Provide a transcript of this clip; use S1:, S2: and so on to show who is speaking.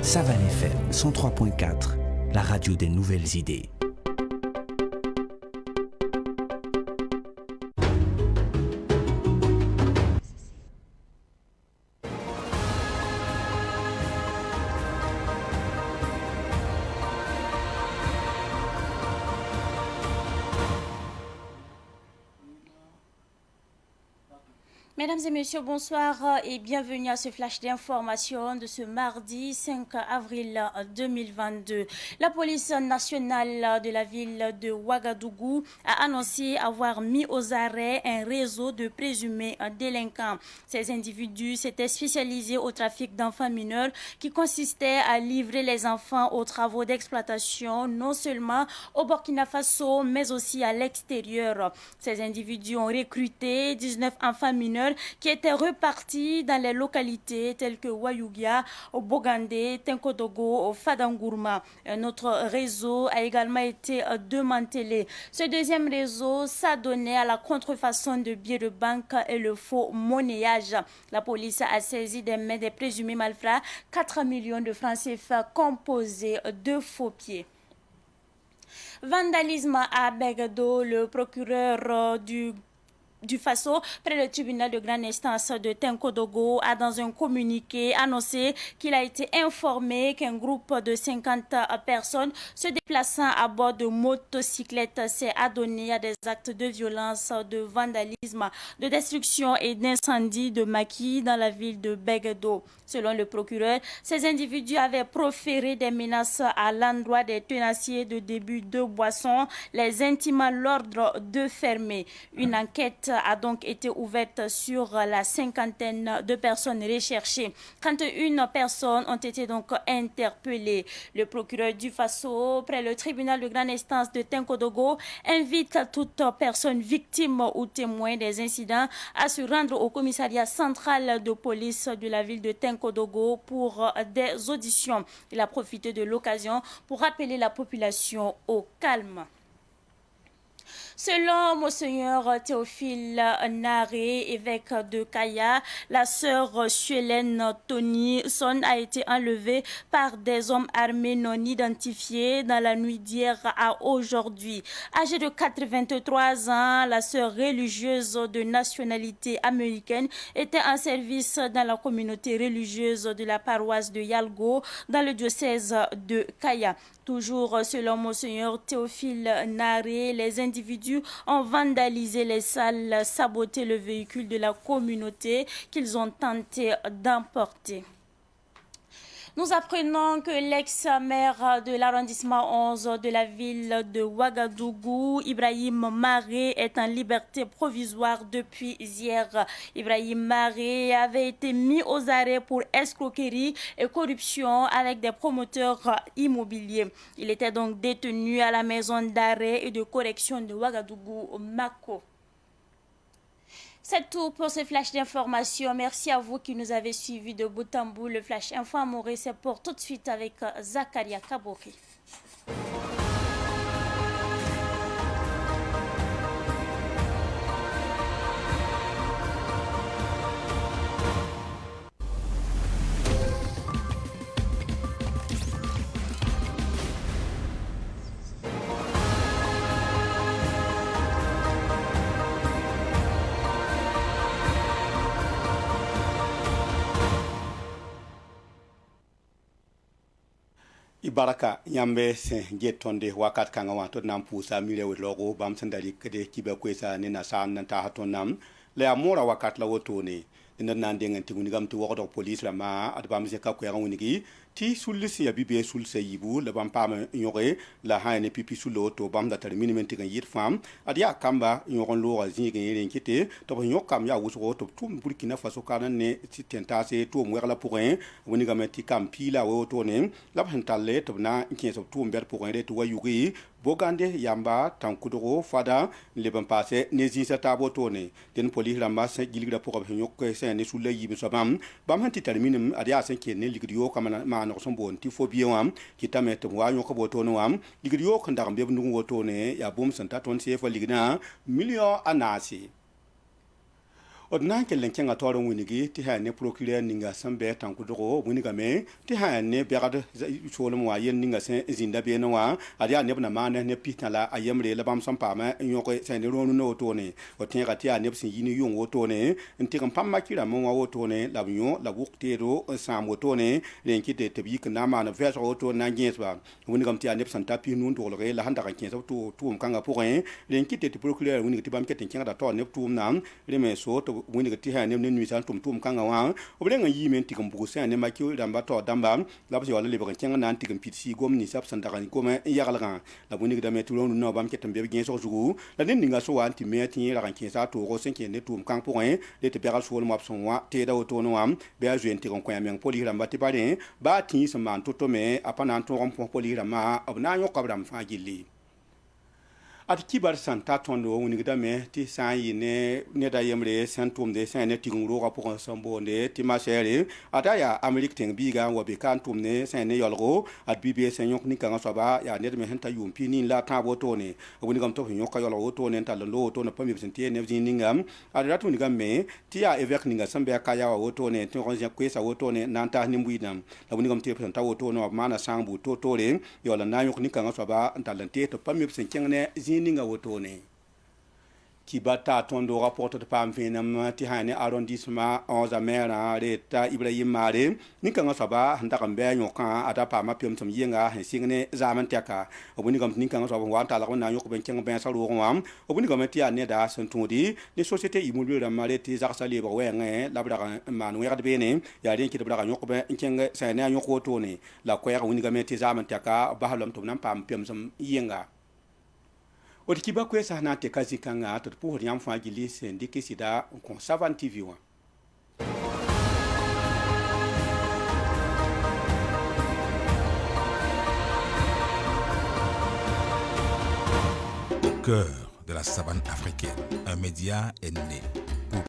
S1: Savane FM 103.4, la radio des nouvelles idées.
S2: Mesdames et messieurs, bonsoir et bienvenue à ce flash d'information de ce mardi 5 avril 2022. La police nationale de la ville de Ouagadougou a annoncé avoir mis aux arrêts un réseau de présumés délinquants. Ces individus s'étaient spécialisés au trafic d'enfants mineurs qui consistait à livrer les enfants aux travaux d'exploitation, non seulement au Burkina Faso, mais aussi à l'extérieur. Ces individus ont recruté 19 enfants mineurs qui étaient repartis dans les localités telles que Wayougia, Bogandé, Tenkodogo, Fadangourma. Un autre réseau a également été démantelé. Ce deuxième réseau s'adonnait à la contrefaçon de billets de banque et le faux monnayage. La police a saisi des mains des présumés malfrats 4 millions de francs CFA composés de faux billets. Vandalisme à Begdo, le procureur du Faso, près du tribunal de grande instance de Tenkodogo, a dans un communiqué annoncé qu'il a été informé qu'un groupe de 50 personnes se déplaçant à bord de motocyclettes s'est adonné à des actes de violence, de vandalisme, de destruction et d'incendie de maquis dans la ville de Begdo. Selon le procureur, ces individus avaient proféré des menaces à l'endroit des tenanciers de début de boissons, les intimant l'ordre de fermer. Une enquête a donc été ouverte sur la cinquantaine de personnes recherchées. 31 personnes ont été donc interpellées. Le procureur du Faso, près le tribunal de grande instance de Tenkodogo, invite toute personne victime ou témoin des incidents à se rendre au commissariat central de police de la ville de Tenkodogo pour des auditions. Il a profité de l'occasion pour rappeler la population au calme. Selon Monseigneur Théophile Naré, évêque de Kaya, la sœur Suélène Tony Son a été enlevée par des hommes armés non identifiés dans la nuit d'hier à aujourd'hui. Âgée de 83 ans, la sœur religieuse de nationalité américaine était en service dans la communauté religieuse de la paroisse de Yalgo dans le diocèse de Kaya. Toujours selon Monseigneur Théophile Naré, les individus ont vandalisé les salles, saboté le véhicule de la communauté qu'ils ont tenté d'emporter. Nous apprenons que l'ex-maire de l'arrondissement 11 de la ville de Ouagadougou, Ibrahim Maré, est en liberté provisoire depuis hier. Ibrahim Maré avait été mis aux arrêts pour escroquerie et corruption avec des promoteurs immobiliers. Il était donc détenu à la maison d'arrêt et de correction de Ouagadougou, Mako. C'est tout pour ce flash d'information. Merci à vous qui nous avez suivis de bout en bout. Le flash info Amoré, c'est pour tout de suite avec Zakaria Kabori.
S3: Ibaraka yambe se jetonde wakat kanga wato nam pusa mile we logo bam sandali kede kibe kwesa ne na san nan ta haton nam le amora wakat la woto ne ina nan de nganti guni gam to wodo police la ma ad bam se ka ko yan woni ti sulisi ya bibe sulse yibu le bam pam nyore la haine pipi sulo to bam da termini menti kan yit fam ad ya kamba nyoron lo azi gen yelen kite to nyokam ya wuso to tum burkina faso kana ne ti tentase to mo la pour un woni gam ti kam pila woto ne la hentalle to na kin so tum ber pour un de to wayugi Bogande yamba tankudoro fada le ban passé nezi sa tabo tone den poli ramba sa gilgra pour nyok se ne sulle yibi so bam hanti termine adia sen ke ne ligrio kama ma no so bon ti phobie wam ki tamet wa nyok bo tono wam ligrio kan ndam be ndu woto ne ya bom santa ton se fa ligna million anasi Odnan ke lenken atoro winigi ti ha ne procureur ninga sambe tankudoro winiga me ti ha ne berade cholum wa yen ninga sen zinda be no wa adia ne na mane ne pitala ayemre la bam sampa ma nyoko sen ronu no tone o tinga ti ne sin yini yung otone ntikam pamma kira mo wa otone la bunyo la wuktero sam otone lenki te tebi kana ma na verso oto na ngesba winiga ti ne santa pi nun do le la handa kan kensa to kanga porin lenki te procureur winiga ti bam keten kinga da to ne tum nam le me so wini ga ti ha ne nwi san tum kanga wa oblenga yi men tikam bugu sen ne makio damba to damba la ba wala le ba kenga nan tikam pitsi gom ni sap san daga ni goma yagalga la wini ga me tulon no bam ketam be gen so jugu la den ninga so wa anti me ti ra kan kensa to go sen ken ne tum kang point le te beral so mo son wa te da to no am be a juen tikam ko men poli ramba ti bare ba ti se man to me apana to rom poli rama abna yo kabram fa gilli at kibar santa tondo woni gida me ti sanyi ne da yemre santum de san ne tingum ro pour sambo ne ti ma chere ata ya amerique teng biga wo be kan tum ne san ne yolgo at bibe san yok ni kan so ba ya ne me henta yum pi ni la ta bo to ne woni gam to yok ka yolo to ne ta lo to ne pami sente ne vin ningam at ratu ni gam me ti ya evek ninga sambe ka ya wo to ne ti ron ja kwesa wo to ne nan ta ni mbuidam la woni gam te presenta wo to no mana sambu to le yola na yok ni kan so ba talante to pami sente ne ninga wotone kibata tondo rapport de pam venam ti hane arrondissement 11 mera reta ibrahim mare ni kan saba handa kan be nyoka ata pa ma pem som yenga singne zaman teka obuni gam ni kan saba wan ta la na yok ben keng ben salu ngam obuni gam ti ane da sentudi ni société immobilière mare ti zaksa libre wenge la bra man wer de bene ya ren ki de bra yok ben keng sa na yok wotone la ko ya woni gam ti zaman teka ba halom to nam pam pem som yenga Oti kiba kwesa na te kazi kanga to pour yam fa gili sendiki sida kon Savan TV wa.
S4: Au cœur de la savane africaine, un média est né.